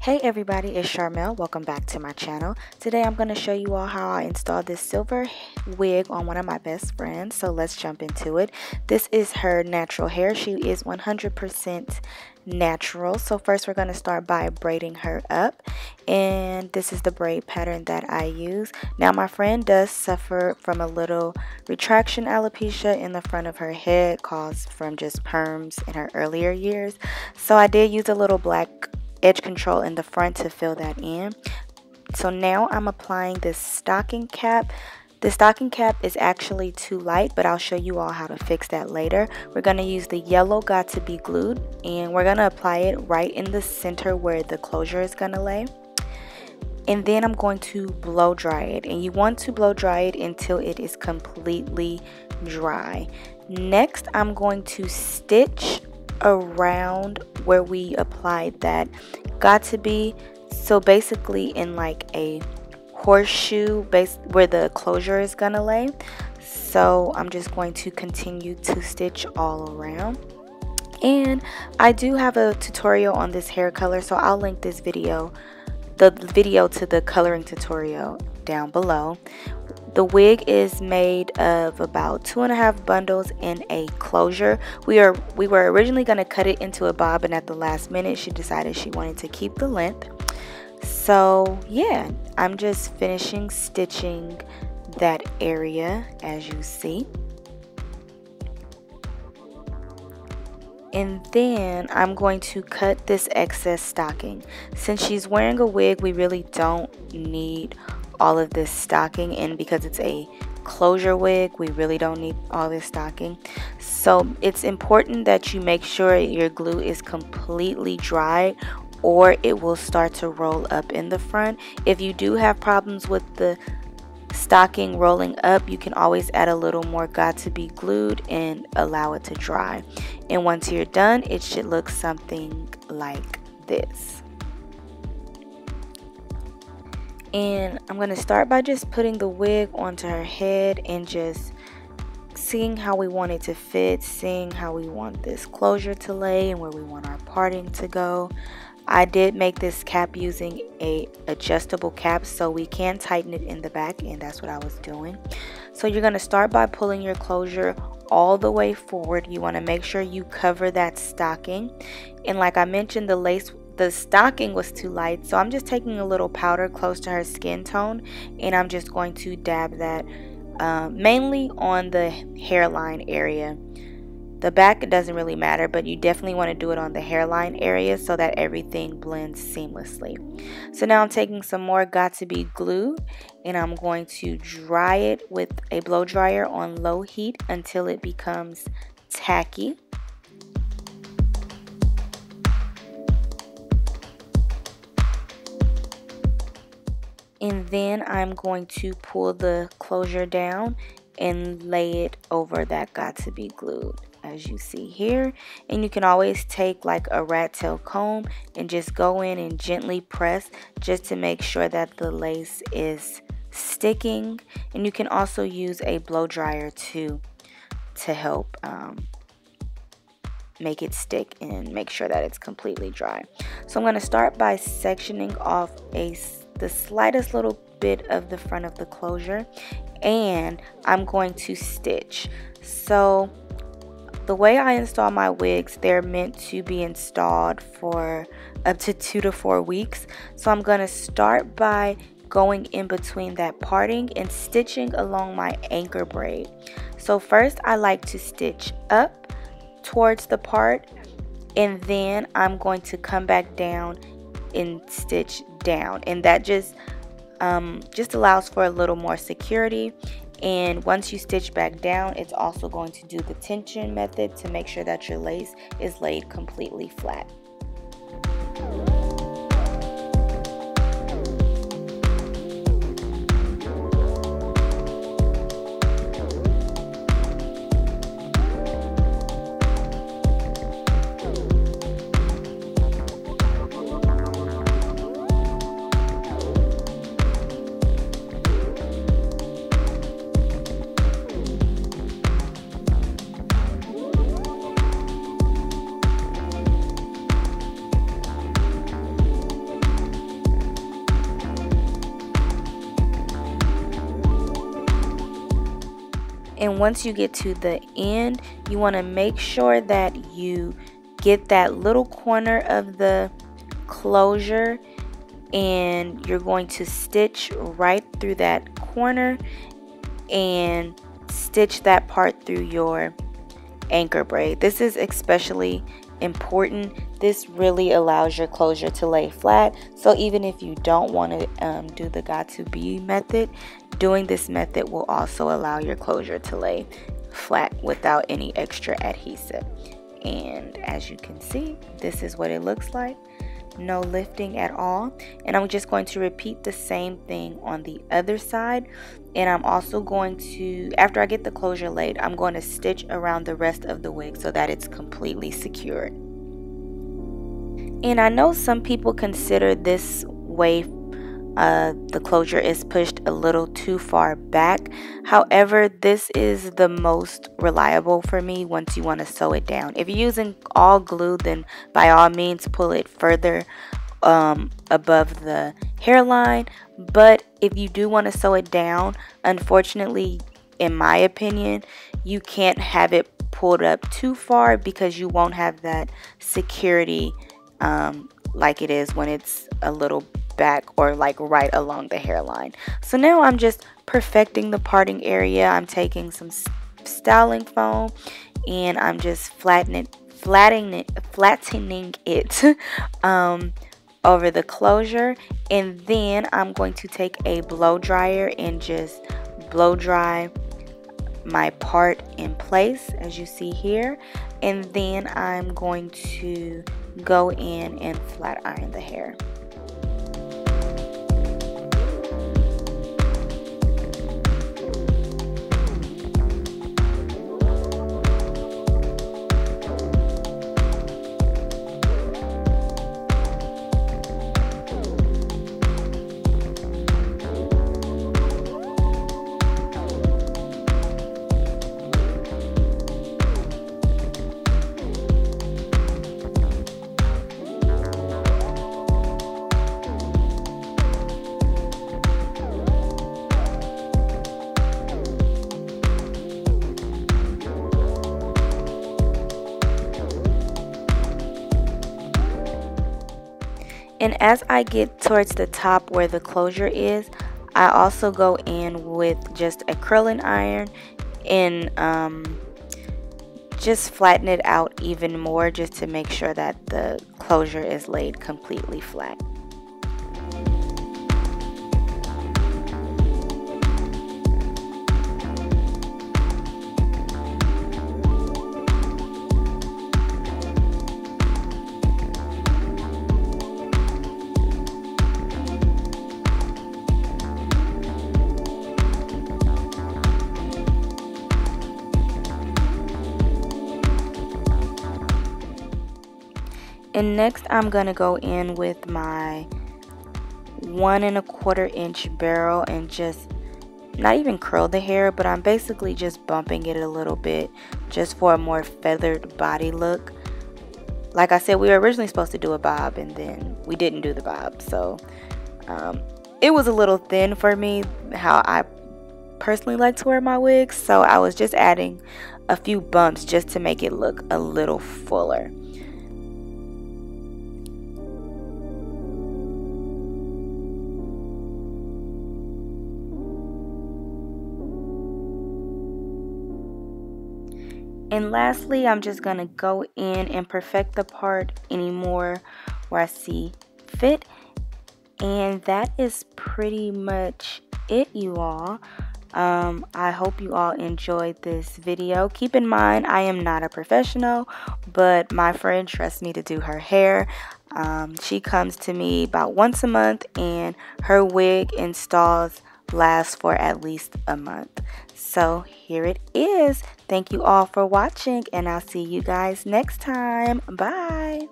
Hey everybody, it's Charmel. Welcome back to my channel. Today I'm going to show you all how I installed this silver wig on one of my best friends. So let's jump into it. This is her natural hair. She is 100% natural. So first we're going to start by braiding her up. And this is the braid pattern that I use. Now my friend does suffer from a little retraction alopecia in the front of her head caused from just perms in her earlier years. So I did use a little black edge control in the front to fill that in. So now I'm applying this stocking cap. The stocking cap is actually too light, but I'll show you all how to fix that later. We're going to use the yellow got to be glued, and we're going to apply it right in the center where the closure is going to lay. And then I'm going to blow dry it, and you want to blow dry it until it is completely dry. Next, I'm going to stitch around where we applied that got to be, so basically in like a horseshoe base where the closure is gonna lay. So I'm just going to continue to stitch all around, and I do have a tutorial on this hair color, so I'll link this video, the video to the coloring tutorial, down below. The wig is made of about 2.5 bundles in a closure. We were originally going to cut it into a bob, and at the last minute she decided she wanted to keep the length. So yeah, I'm just finishing stitching that area as you see. And then I'm going to cut this excess stocking. Since she's wearing a wig, we really don't need all of this stocking, and because it's a closure wig, we really don't need all this stocking. So it's important that you make sure your glue is completely dry, or it will start to roll up in the front. If you do have problems with the stocking rolling up, you can always add a little more got to be glued and allow it to dry. And once you're done, it should look something like this. And I'm going to start by just putting the wig onto her head and just seeing how we want it to fit, seeing how we want this closure to lay and where we want our parting to go. I did make this cap using a adjustable cap, so we can tighten it in the back, and that's what I was doing. So you're going to start by pulling your closure all the way forward. You want to make sure you cover that stocking, and like I mentioned, the stocking was too light, so I'm just taking a little powder close to her skin tone, and I'm just going to dab that mainly on the hairline area. The back, it doesn't really matter, but you definitely want to do it on the hairline area so that everything blends seamlessly. So now I'm taking some more got to be glue, and I'm going to dry it with a blow dryer on low heat until it becomes tacky. And then I'm going to pull the closure down and lay it over that got to be glued, as you see here. And you can always take like a rat tail comb and just go in and gently press just to make sure that the lace is sticking. And you can also use a blow dryer to help make it stick and make sure that it's completely dry. So I'm going to start by sectioning off the slightest little bit of the front of the closure, and I'm going to stitch. So the way I install my wigs, they're meant to be installed for up to 2 to 4 weeks. So I'm going to start by going in between that parting and stitching along my anchor braid. So first I like to stitch up towards the part, and then I'm going to come back down and stitch down, and that just allows for a little more security. And once you stitch back down, it's also going to do the tension method to make sure that your lace is laid completely flat. And once you get to the end, you want to make sure that you get that little corner of the closure, and you're going to stitch right through that corner and stitch that part through your anchor braid. This is especially important. This really allows your closure to lay flat. So even if you don't want to do the got to be method, doing this method will also allow your closure to lay flat without any extra adhesive. And as you can see, this is what it looks like. No lifting at all. And I'm just going to repeat the same thing on the other side. And I'm also going to, after I get the closure laid, I'm going to stitch around the rest of the wig so that it's completely secured. And I know some people consider this way the closure is pushed a little too far back. However, this is the most reliable for me once you want to sew it down. If you're using all glue, then by all means pull it further above the hairline. But if you do want to sew it down, unfortunately, in my opinion, you can't have it pulled up too far because you won't have that security like it is when it's a little back or like right along the hairline. So now I'm just perfecting the parting area. I'm taking some styling foam and I'm just flattening it over the closure, and then I'm going to take a blow dryer and just blow dry my part in place as you see here, and then I'm going to go in and flat iron the hair. And as I get towards the top where the closure is, I also go in with just a curling iron and just flatten it out even more, just to make sure that the closure is laid completely flat. And next I'm gonna go in with my 1 1/4 inch barrel and just not even curl the hair, but I'm basically just bumping it a little bit just for a more feathered body look. Like I said, we were originally supposed to do a bob and then we didn't do the bob, so it was a little thin for me, how I personally like to wear my wigs, so I was just adding a few bumps just to make it look a little fuller. And lastly, I'm just going to go in and perfect the part anymore where I see fit. And that is pretty much it, you all. I hope you all enjoyed this video. Keep in mind, I am not a professional, but my friend trusts me to do her hair. She comes to me about once a month, and her wig installs last for at least a month. So here it is. Thank you all for watching, and I'll see you guys next time. Bye.